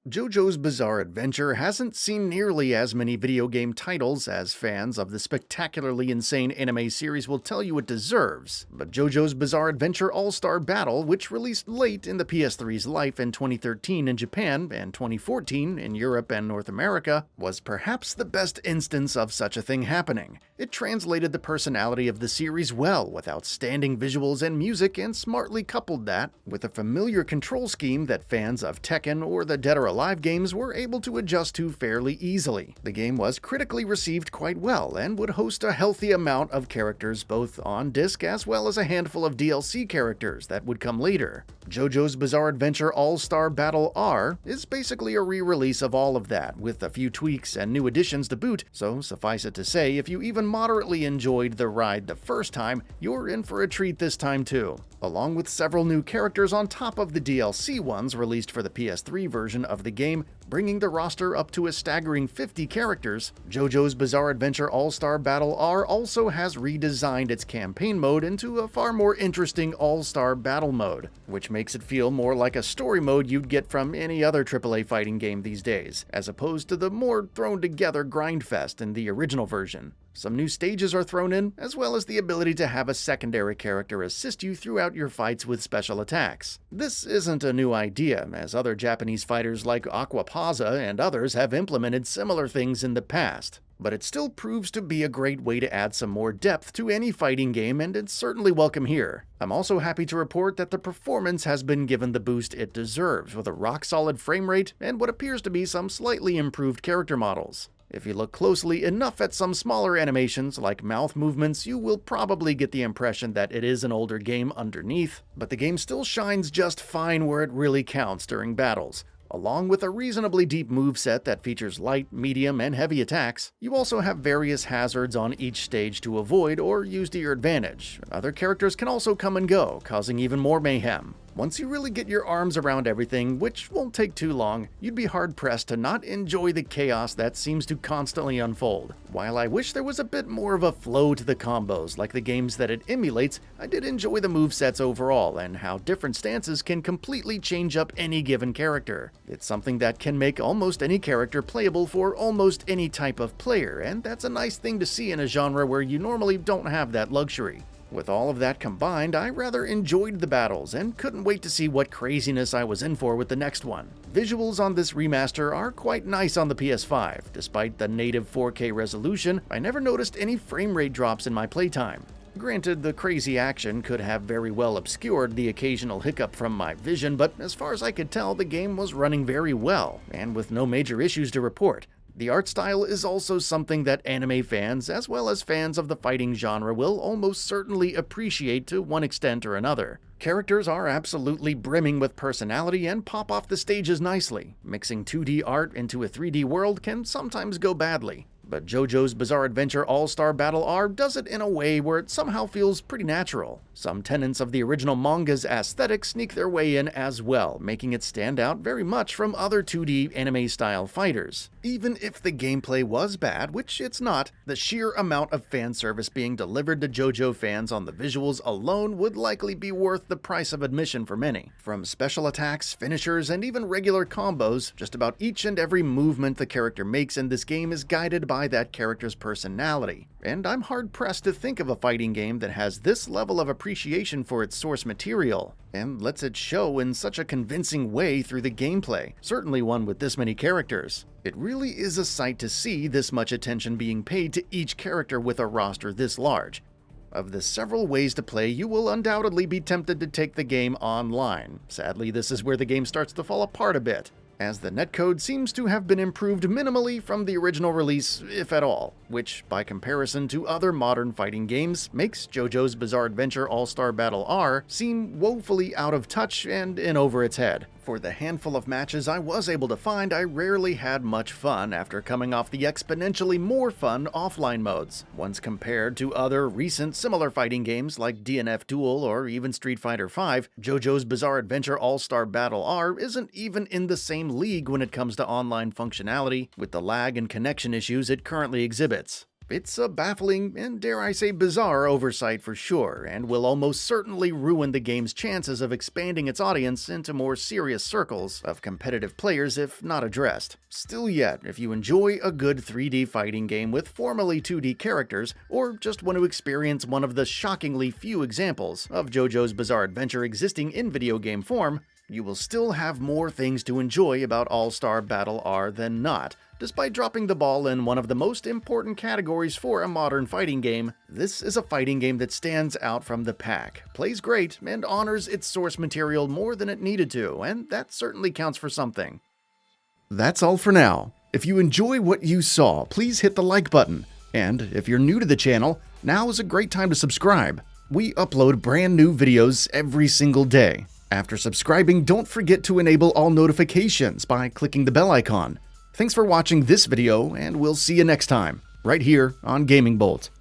JoJo's Bizarre Adventure hasn't seen nearly as many video game titles as fans of the spectacularly insane anime series will tell you it deserves, but JoJo's Bizarre Adventure All-Star Battle, which released late in the PS3's life in 2013 in Japan and 2014 in Europe and North America, was perhaps the best instance of such a thing happening. It translated the personality of the series well with outstanding visuals and music, and smartly coupled that with a familiar control scheme that fans of Tekken or the Dead or Alive games were able to adjust to fairly easily. The game was critically received quite well and would host a healthy amount of characters both on disc as well as a handful of DLC characters that would come later. JoJo's Bizarre Adventure All-Star Battle R is basically a re-release of all of that, with a few tweaks and new additions to boot, so suffice it to say, if you even moderately enjoyed the ride the first time, you're in for a treat this time too. Along with several new characters on top of the DLC ones released for the PS3 version of the game, bringing the roster up to a staggering 50 characters, JoJo's Bizarre Adventure All-Star Battle R also has redesigned its campaign mode into a far more interesting All-Star Battle mode, which makes it feel more like a story mode you'd get from any other AAA fighting game these days, as opposed to the more thrown-together grindfest in the original version. Some new stages are thrown in, as well as the ability to have a secondary character assist you throughout your fights with special attacks. This isn't a new idea, as other Japanese fighters like Aquapaza and others have implemented similar things in the past. But it still proves to be a great way to add some more depth to any fighting game, and it's certainly welcome here. I'm also happy to report that the performance has been given the boost it deserves, with a rock-solid frame rate and what appears to be some slightly improved character models. If you look closely enough at some smaller animations like mouth movements, you will probably get the impression that it is an older game underneath, but the game still shines just fine where it really counts during battles. Along with a reasonably deep moveset that features light, medium, and heavy attacks, you also have various hazards on each stage to avoid or use to your advantage. Other characters can also come and go, causing even more mayhem. Once you really get your arms around everything, which won't take too long, you'd be hard-pressed to not enjoy the chaos that seems to constantly unfold. While I wish there was a bit more of a flow to the combos like the games that it emulates, I did enjoy the movesets overall and how different stances can completely change up any given character. It's something that can make almost any character playable for almost any type of player, and that's a nice thing to see in a genre where you normally don't have that luxury. With all of that combined, I rather enjoyed the battles and couldn't wait to see what craziness I was in for with the next one. Visuals on this remaster are quite nice on the PS5. Despite the native 4K resolution, I never noticed any frame rate drops in my playtime. Granted, the crazy action could have very well obscured the occasional hiccup from my vision, but as far as I could tell, the game was running very well, and with no major issues to report. The art style is also something that anime fans, as well as fans of the fighting genre, will almost certainly appreciate to one extent or another. Characters are absolutely brimming with personality and pop off the stages nicely. Mixing 2D art into a 3D world can sometimes go badly, but JoJo's Bizarre Adventure All-Star Battle R does it in a way where it somehow feels pretty natural. Some tenets of the original manga's aesthetic sneak their way in as well, making it stand out very much from other 2D anime-style fighters. Even if the gameplay was bad, which it's not, the sheer amount of fan service being delivered to JoJo fans on the visuals alone would likely be worth the price of admission for many. From special attacks, finishers, and even regular combos, just about each and every movement the character makes in this game is guided by that character's personality. And I'm hard-pressed to think of a fighting game that has this level of appreciation for its source material, and lets it show in such a convincing way through the gameplay, certainly one with this many characters. It really is a sight to see this much attention being paid to each character with a roster this large. Of the several ways to play, you will undoubtedly be tempted to take the game online. Sadly, this is where the game starts to fall apart a bit, as the netcode seems to have been improved minimally from the original release, if at all, which, by comparison to other modern fighting games, makes JoJo's Bizarre Adventure All-Star Battle R seem woefully out of touch and in over its head. For the handful of matches I was able to find, I rarely had much fun after coming off the exponentially more fun offline modes. Once compared to other recent similar fighting games like DNF Duel or even Street Fighter V, JoJo's Bizarre Adventure All-Star Battle R isn't even in the same league when it comes to online functionality, with the lag and connection issues it currently exhibits. It's a baffling and, dare I say, bizarre oversight for sure, and will almost certainly ruin the game's chances of expanding its audience into more serious circles of competitive players if not addressed. Still yet, if you enjoy a good 3D fighting game with formerly 2D characters, or just want to experience one of the shockingly few examples of JoJo's Bizarre Adventure existing in video game form, you will still have more things to enjoy about All-Star Battle R than not. Despite dropping the ball in one of the most important categories for a modern fighting game, this is a fighting game that stands out from the pack, plays great, and honors its source material more than it needed to, and that certainly counts for something. That's all for now. If you enjoy what you saw, please hit the like button. And if you're new to the channel, now is a great time to subscribe. We upload brand new videos every single day. After subscribing, don't forget to enable all notifications by clicking the bell icon. Thanks for watching this video, and we'll see you next time, right here on Gaming Bolt.